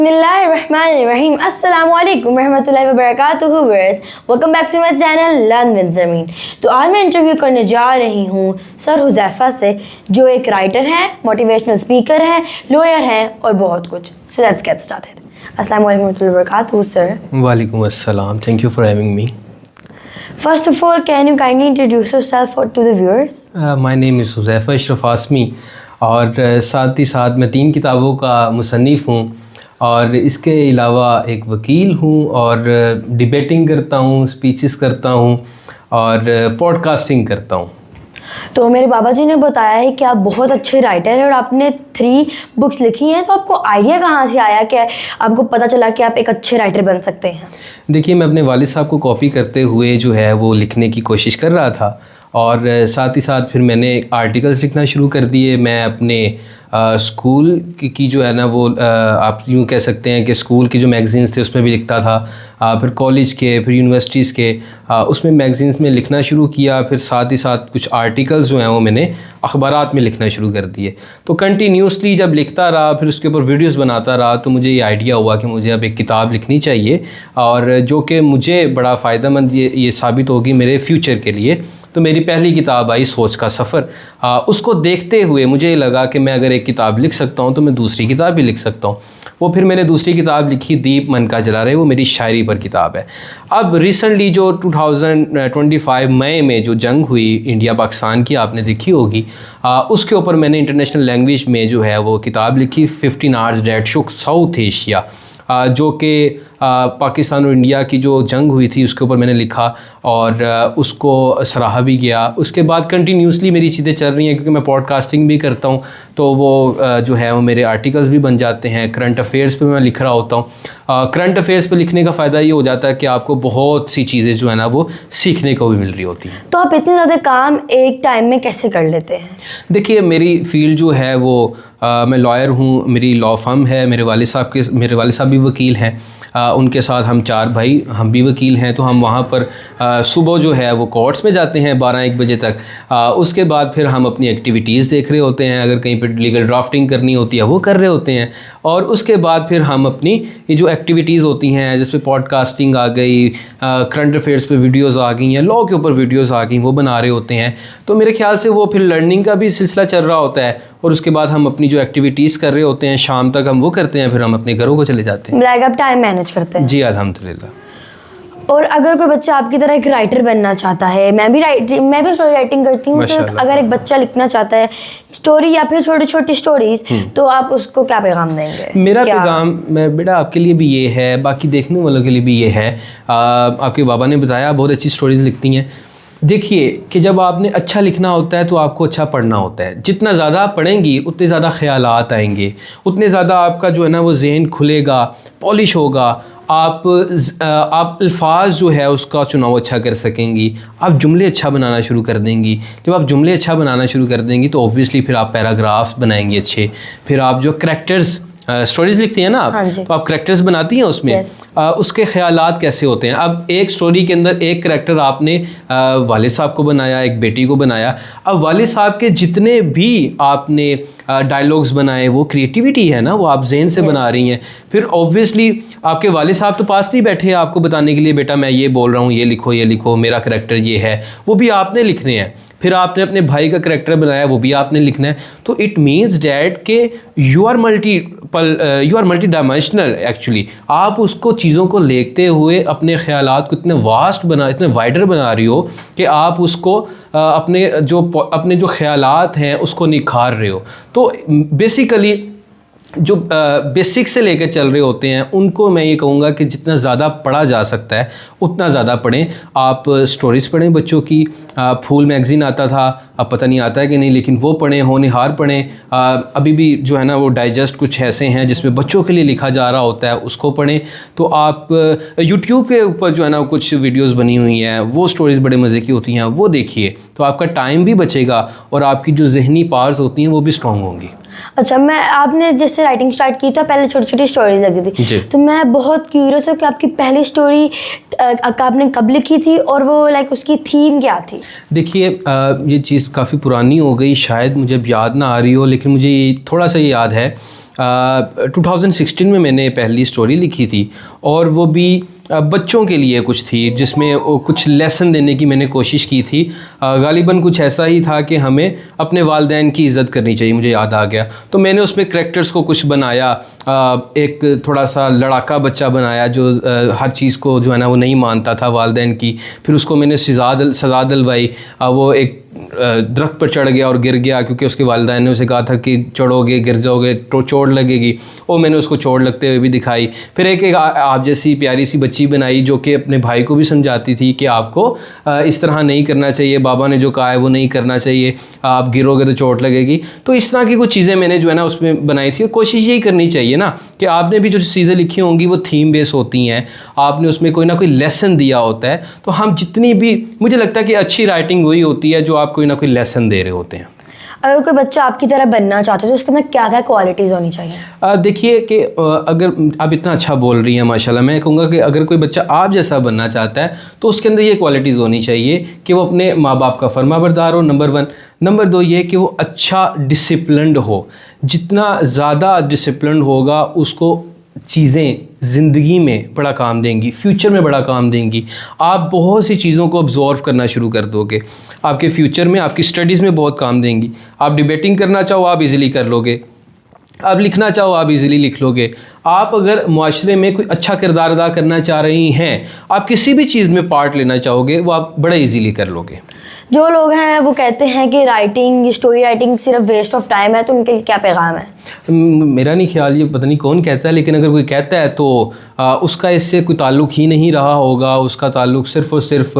Bismillahirrahmanirrahim. Assalamualaikum warahmatullahi wabarakatuh viewers. Welcome back to my channel Learn with Zameen. तो आज मैं interview करने जा रही हूँ सर हुज़ैफ़ा से, जो एक राइटर हैं, मोटिवेशनल स्पीकर हैं, लॉयर हैं और बहुत कुछ. So let's get started. Assalamu alaikum warahmatullahi wabarakatuh sir. Walaikum assalam. Thank you for having me. First of all, can you kindly introduce yourself to the viewers? My name is Huzaifa Ashraf आसमी और साथ ही साथ मैं 3 किताबों का मुसन्निफ़ हूँ और इसके अलावा एक वकील हूँ और डिबेटिंग करता हूँ, स्पीचेस करता हूँ और पॉडकास्टिंग करता हूँ. तो मेरे बाबा जी ने बताया है कि आप बहुत अच्छे राइटर हैं और आपने 3 बुक्स लिखी हैं. तो आपको आइडिया कहाँ से आया कि आपको पता चला कि आप एक अच्छे राइटर बन सकते हैं? देखिए, मैं अपने वालिद साहब को कॉपी करते हुए जो है वो लिखने की कोशिश कर रहा था और साथ ही साथ फिर मैंने आर्टिकल्स लिखना शुरू कर दिए. मैं अपने स्कूल की जो है ना वो आप यूँ कह सकते हैं कि स्कूल की जो मैगज़ीन्स थे उसमें भी लिखता था. फिर कॉलेज के, फिर यूनिवर्सिटीज़ के उसमें मैगज़ीन्स में लिखना शुरू किया. फिर साथ ही साथ कुछ आर्टिकल्स जो हैं वो मैंने अखबारात में लिखना शुरू कर दिए. तो कंटिन्यूसली जब लिखता रहा, फिर उसके ऊपर वीडियोस बनाता रहा, तो मुझे ये आइडिया हुआ कि मुझे अब एक किताब लिखनी चाहिए और जो कि मुझे बड़ा फ़ायदेमंद ये साबित होगी मेरे फ्यूचर के लिए. तो मेरी पहली किताब आई सोच का सफ़र. उसको देखते हुए मुझे लगा कि मैं अगर एक किताब लिख सकता हूँ तो मैं दूसरी किताब भी लिख सकता हूँ. वो फिर मैंने दूसरी किताब लिखी, दीप मन का जला रहे, वो मेरी शायरी पर किताब है. अब रिसेंटली जो 2025 मई में जो जंग हुई इंडिया पाकिस्तान की, आपने देखी होगी, उसके ऊपर मैंने इंटरनेशनल लैंग्वेज में जो है वो किताब लिखी 15 आवर्स डेट शुक साउथ एशिया, जो कि पाकिस्तान और इंडिया की जो जंग हुई थी उसके ऊपर मैंने लिखा और उसको सराहा भी गया. उसके बाद कंटिन्यूसली मेरी चीज़ें चल रही हैं क्योंकि मैं पॉडकास्टिंग भी करता हूँ, तो वो जो है वो मेरे आर्टिकल्स भी बन जाते हैं. करंट अफेयर्स पे मैं लिख रहा होता हूँ. करंट अफेयर्स पे लिखने का फ़ायदा ये हो जाता है कि आपको बहुत सी चीज़ें जो है ना वो सीखने को भी मिल रही होती हैं. तो आप इतने ज़्यादा काम एक टाइम में कैसे कर लेते हैं? देखिए, मेरी फील्ड जो है वो मैं लॉयर हूँ, मेरी लॉ फर्म है, मेरे वालिद साहब भी वकील हैं. उनके साथ हम 4 भाई हम भी वकील हैं. तो हम वहाँ पर सुबह जो है वो कोर्ट्स में जाते हैं 12-1 बजे तक. उसके बाद फिर हम अपनी एक्टिविटीज़ देख रहे होते हैं, अगर कहीं पर लीगल ड्राफ्टिंग करनी होती है वो कर रहे होते हैं. और उसके बाद फिर हम अपनी ये जो एक्टिविटीज़ होती हैं जिस पे पॉडकास्टिंग आ गई, करंट अफेयर्स पे वीडियोस आ गई हैं, लॉ के ऊपर वीडियोस आ गई, वो बना रहे होते हैं. तो मेरे ख्याल से वो फिर लर्निंग का भी सिलसिला चल रहा होता है और उसके बाद हम अपनी जो एक्टिविटीज़ कर रहे होते हैं शाम तक हम वो करते हैं, फिर हम अपने घरों को चले जाते हैं. आप टाइम मैनेज करते हैं? जी अल्हम्दुलिल्लाह. और अगर कोई बच्चा आपकी तरह एक राइटर बनना चाहता है, मैं भी स्टोरी राइटिंग करती हूँ, तो अगर एक बच्चा लिखना चाहता है स्टोरी या फिर छोटी छोटी स्टोरीज, तो आप उसको क्या पैगाम देंगे? मेरा पैगाम बेटा आपके लिए भी ये है, बाकी देखने वालों के लिए भी ये है. आपके बाबा ने बताया बहुत अच्छी स्टोरीज लिखती हैं. देखिए कि जब आपने अच्छा लिखना होता है तो आपको अच्छा पढ़ना होता है. जितना ज़्यादा आप पढ़ेंगी उतने ज़्यादा ख़यालात आएंगे, उतने ज़्यादा आपका जो है ना वो जहन खुलेगा, पॉलिश होगा. आप अल्फाज जो है उसका चुनाव अच्छा कर सकेंगी. आप जुमले अच्छा बनाना शुरू कर देंगी. जब आप जुमले अच्छा बनाना शुरू कर देंगी तो ऑब्वियसली फिर आप पैराग्राफ्स बनाएंगी अच्छे. फिर आप जो करैक्टर्स स्टोरीज लिखती हैं ना आप, तो आप करैक्टर्स बनाती हैं उसमें. उसके ख्यालात कैसे होते हैं. अब एक स्टोरी के अंदर एक करैक्टर आपने वालिद साहब को बनाया, एक बेटी को बनाया. अब वालिद साहब के जितने भी आपने डायलॉग्स बनाए वो क्रिएटिविटी है ना, वो आप जहन से बना रही हैं. फिर ऑब्वियसली आपके वालिद साहब तो पास नहीं बैठे आपको बताने के लिए बेटा मैं ये बोल रहा हूँ, ये लिखो, मेरा करैक्टर ये है, वो भी आपने लिखने हैं. फिर आपने अपने भाई का करैक्टर बनाया, वो भी आपने लिखना है. तो इट मीन्स डैट के you are multi dimensional actually. आप उसको चीज़ों को लेते हुए अपने ख़यालात को इतने वाइडर बना रही हो कि आप उसको अपने जो ख़यालात हैं उसको निखार रहे हो. तो बेसिकली जो बेसिक से लेकर चल रहे होते हैं उनको मैं ये कहूँगा कि जितना ज़्यादा पढ़ा जा सकता है उतना ज़्यादा पढ़ें. आप स्टोरीज़ पढ़ें बच्चों की. फूल मैगज़ीन आता था, अब पता नहीं आता है कि नहीं, लेकिन वो पढ़ें. होनहार पढ़ें. अभी भी जो है ना वो डाइजेस्ट कुछ ऐसे हैं जिसमें बच्चों के लिए लिखा जा रहा होता है, उसको पढ़ें. तो आप यूट्यूब के ऊपर जो है ना कुछ वीडियोज़ बनी हुई हैं, वो स्टोरीज़ बड़े मज़े की होती हैं, वो देखिए. तो आपका टाइम भी बचेगा और आपकी जो जहनी पावर्स होती हैं वो भी स्ट्रॉन्ग होंगी. अच्छा, आपने जैसे राइटिंग स्टार्ट की तो पहले छोटी छोटी स्टोरीज लगती थी, तो मैं बहुत क्यूरियस हूँ कि आपकी पहली स्टोरी आपने कब लिखी थी और वो उसकी थीम क्या थी? देखिए, ये चीज़ काफ़ी पुरानी हो गई, शायद मुझे अब याद ना आ रही हो, लेकिन मुझे थोड़ा सा ये याद है. 2016 में मैंने पहली स्टोरी लिखी थी, और वो भी बच्चों के लिए कुछ थी, जिसमें कुछ लेसन देने की मैंने कोशिश की थी। गालिबन कुछ ऐसा ही था कि हमें अपने वालिदैन की इज़्ज़त करनी चाहिए, मुझे याद आ गया। तो मैंने उसमें करैक्टर्स को कुछ बनाया, एक थोड़ा सा लड़ाका बच्चा बनाया जो हर चीज़ को जो है ना वो नहीं मानता था वालिदैन की। फिर उसको मैंने सज़ा दिलवाई। वो एक दरख्त पर चढ़ गया और गिर गया, क्योंकि उसके वालिदैन ने उसे कहा था कि चढ़ोगे गिर जाओगे तो चोट लगेगी, और मैंने उसको चोट लगते हुए भी दिखाई। फिर एक आप जैसी प्यारी सी बच्ची बनाई जो कि अपने भाई को भी समझाती थी कि आपको इस तरह नहीं करना चाहिए, बाबा ने जो कहा है वो नहीं करना चाहिए, आप गिरोगे तो चोट लगेगी। तो इस तरह की कुछ चीज़ें मैंने जो है ना उसमें बनाई थी। और कोशिश यही करनी चाहिए ना कि आपने भी जो चीज़ें लिखी होंगी वो थीम बेस होती हैं, आपने उसमें कोई ना कोई लेसन दिया होता है। तो हम जितनी भी, मुझे लगता है कि अच्छी राइटिंग वही होती है जो आप कोई ना कोई लेसन दे रहे होते हैं। अगर कोई बच्चा आपकी तरह बनना चाहता है तो उसके अंदर क्या क्या क्वालिटीज़ होनी चाहिए? देखिए कि अगर आप इतना अच्छा बोल रही हैं माशाल्लाह, मैं कहूँगा कि अगर कोई बच्चा आप जैसा बनना चाहता है तो उसके अंदर ये क्वालिटीज़ होनी चाहिए कि वो अपने माँ बाप का फरमाबरदार हो, नंबर 1। नंबर 2 ये कि वो अच्छा डिसिप्लिन्ड हो। जितना ज़्यादा डिसिप्लिन्ड होगा उसको चीज़ें ज़िंदगी में बड़ा काम देंगी, फ्यूचर में बड़ा काम देंगी। आप बहुत सी चीज़ों को ऑब्जॉर्व करना शुरू कर दोगे, आपके फ्यूचर में, आपकी स्टडीज़ में बहुत काम देंगी। आप डिबेटिंग करना चाहो आप इजीली कर लोगे, आप लिखना चाहो आप इजीली लिख लोगे। आप अगर मुआशरे में कोई अच्छा किरदार अदा करना चाह रही हैं, आप किसी भी चीज़ में पार्ट लेना चाहोगे, वो आप बड़ा इजीली कर लोगे। जो लोग हैं वो कहते हैं कि राइटिंग, स्टोरी राइटिंग सिर्फ वेस्ट ऑफ टाइम है, तो उनके लिए क्या पैगाम है? मेरा नहीं ख्याल, ये पता नहीं कौन कहता है, लेकिन अगर कोई कहता है तो उसका इससे कोई ताल्लुक़ ही नहीं रहा होगा। उसका ताल्लुक़ सिर्फ़ और सिर्फ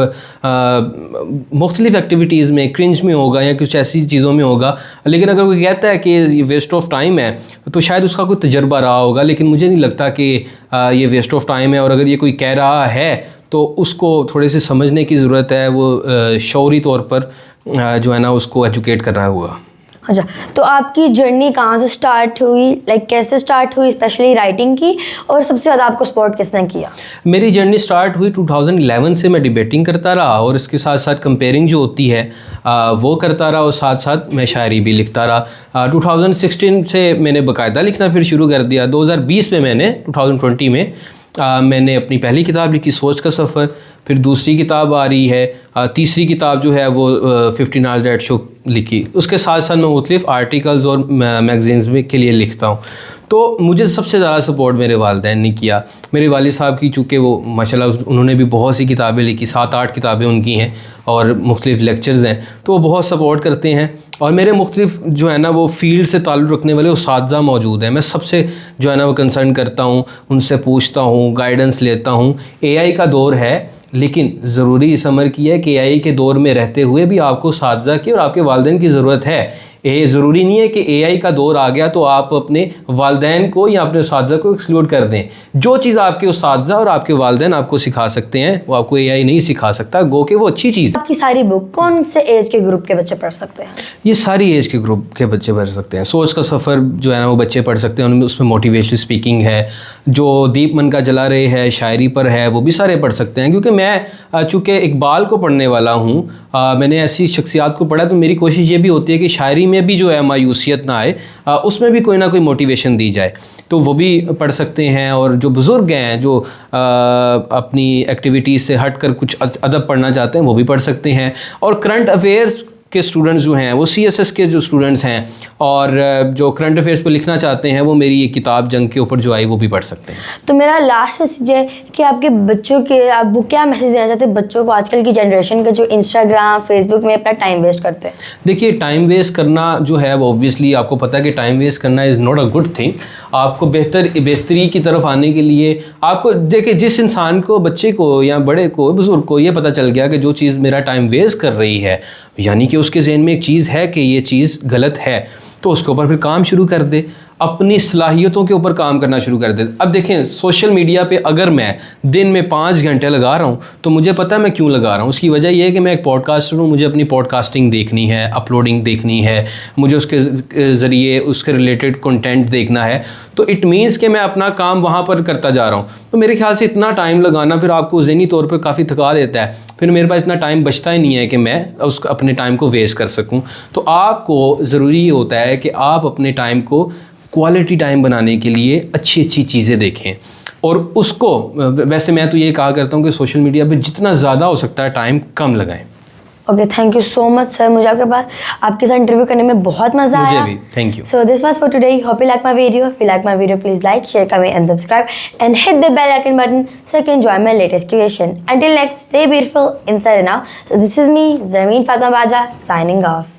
मुख्तलिफ़ एक्टिविटीज़ में, क्रिंज में होगा या कुछ ऐसी चीज़ों में होगा। लेकिन अगर कोई कहता है कि ये वेस्ट ऑफ टाइम है तो शायद उसका कोई तजर्बा रहा होगा, लेकिन मुझे नहीं लगता कि ये वेस्ट ऑफ टाइम है। और अगर ये कोई कह रहा है तो उसको थोड़े से समझने की ज़रूरत है, वो शौरी तौर पर जो है ना उसको एजुकेट करना होगा। अच्छा, तो आपकी जर्नी कहाँ से स्टार्ट हुई, लाइक कैसे स्टार्ट हुई स्पेशली राइटिंग की, और सबसे ज़्यादा आपको सपोर्ट किसने किया? मेरी जर्नी स्टार्ट हुई 2011 से। मैं डिबेटिंग करता रहा और इसके साथ साथ कंपेयरिंग जो होती है वो करता रहा, और साथ साथ मैं शायरी भी लिखता रहा। 2016 से मैंने बाकायदा लिखना फिर शुरू कर दिया। 2020 में मैंने 2020 में मैंने अपनी पहली किताब लिखी, सोच का सफ़र। फिर दूसरी किताब आ रही है, तीसरी किताब जो है वो 15 आवर्स डेट शो लिखी। उसके साथ साथ मैं मुख्तलिफ़ आर्टिकल्स और मैगज़ीन्स में के लिए लिखता हूँ। तो मुझे सबसे ज़्यादा सपोर्ट मेरे वालिदैन ने किया। मेरे वालिद साहब की, चूँकि वो माशाल्लाह उन्होंने भी बहुत सी किताबें लिखी, 7-8 किताबें उनकी हैं और मुख्तलिफ़ लेक्चर्स हैं, तो वो बहुत सपोर्ट करते हैं। और मेरे मुख्तलिफ़ जो है ना वो फील्ड से ताल्लुक़ रखने वाले उस्ताद मौजूद हैं। मैं सबसे जो है ना वो कंसर्न करता हूँ, उनसे पूछता हूँ, गाइडेंस लेता हूँ। AI का दौर है, लेकिन ज़रूरी इस अमर की है कि AI के दौर में रहते हुए भी आपको उस्ताद की और आपके वालिदैन की ज़रूरत है। ये ज़रूरी नहीं है कि AI का दौर आ गया तो आप अपने वालिदैन को या अपने उस्ताद को एक्सक्लूड कर दें। जो चीज़ आपके उस्ताद और आपके वालिदैन आपको सिखा सकते हैं वो आपको AI नहीं सिखा सकता, गो के वो अच्छी चीज़। आपकी सारी बुक कौन से एज के ग्रुप के बच्चे पढ़ सकते हैं? ये सारी एज के ग्रुप के बच्चे पढ़ सकते हैं। सोच का सफ़र जो है ना वो बच्चे पढ़ सकते हैं, उनमें उसमें मोटिवेशनल स्पीकिंग है, जो दीप मन का जला रहे है शायरी पर है, वो भी सारे पढ़ सकते हैं। क्योंकि मैं चूँकि इकबाल को पढ़ने वाला हूँ, मैंने ऐसी शख्सियात को पढ़ा, तो मेरी कोशिश ये भी होती है कि शायरी में भी जो है मायूसियत ना आए, उसमें भी कोई ना कोई मोटिवेशन दी जाए, तो वो भी पढ़ सकते हैं। और जो बुज़ुर्ग हैं जो अपनी एक्टिविटीज़ से हट कर कुछ अदब पढ़ना चाहते हैं वो भी पढ़ सकते हैं। और करंट अफेयर्स के स्टूडेंट्स जो हैं वो CSS के जो स्टूडेंट्स हैं और जो करंट अफेयर्स पर लिखना चाहते हैं वो मेरी ये किताब जंग के ऊपर जो आई वो भी पढ़ सकते हैं। तो मेरा लास्ट मैसेज है कि आपके बच्चों के, आप वो क्या मैसेज देना चाहते हैं बच्चों को, आजकल की जनरेशन के जो इंस्टाग्राम फेसबुक में अपना टाइम वेस्ट करते हैं? देखिए, टाइम वेस्ट करना जो है वो ऑब्वियसली आपको पता है कि टाइम वेस्ट करना is not a good thing. आपको बेहतरी की तरफ आने के लिए आपको, देखिए, जिस इंसान को, बच्चे को या बड़े को, बुजुर्ग को ये पता चल गया कि जो चीज़ मेरा टाइम वेस्ट कर रही है, यानी कि उसके जहन में एक चीज़ है कि ये चीज़ गलत है, तो उसके ऊपर फिर काम शुरू कर दे, अपनी सलाहियतों के ऊपर काम करना शुरू कर दे। अब देखें, सोशल मीडिया पे अगर मैं दिन में 5 घंटे लगा रहा हूँ तो मुझे पता है मैं क्यों लगा रहा हूँ। उसकी वजह यह है कि मैं एक पॉडकास्टर हूँ, मुझे अपनी पॉडकास्टिंग देखनी है, अपलोडिंग देखनी है, मुझे उसके ज़रिए उसके रिलेटेड कंटेंट देखना है। तो इट मीन्स कि मैं अपना काम वहाँ पर करता जा रहा हूँ। तो मेरे ख्याल से इतना टाइम लगाना फिर आपको ज़हनी तौर पर काफ़ी थका देता है, फिर मेरे पास इतना टाइम बचता ही नहीं है कि मैं अपने टाइम को वेस्ट कर सकूँ। तो आपको ज़रूरी होता है कि आप अपने टाइम को क्वालिटी टाइम बनाने के लिए अच्छी अच्छी चीज़ें देखें। और उसको वैसे मैं तो ये कहा करता हूँ कि सोशल मीडिया पे जितना ज़्यादा हो सकता है टाइम कम लगाएं। Okay, thank you so much sir, मुझे आपके साथ इंटरव्यू करने में बहुत मजा आया। मुझे भी, thank you. So this was for today, hope you like my video. If you like my video, please like, share, comment and subscribe and hit the bell icon button so you can enjoy my latest creation. Until next, stay beautiful inside and out. So this is me, Zarmeen Fatma Baja, signing off.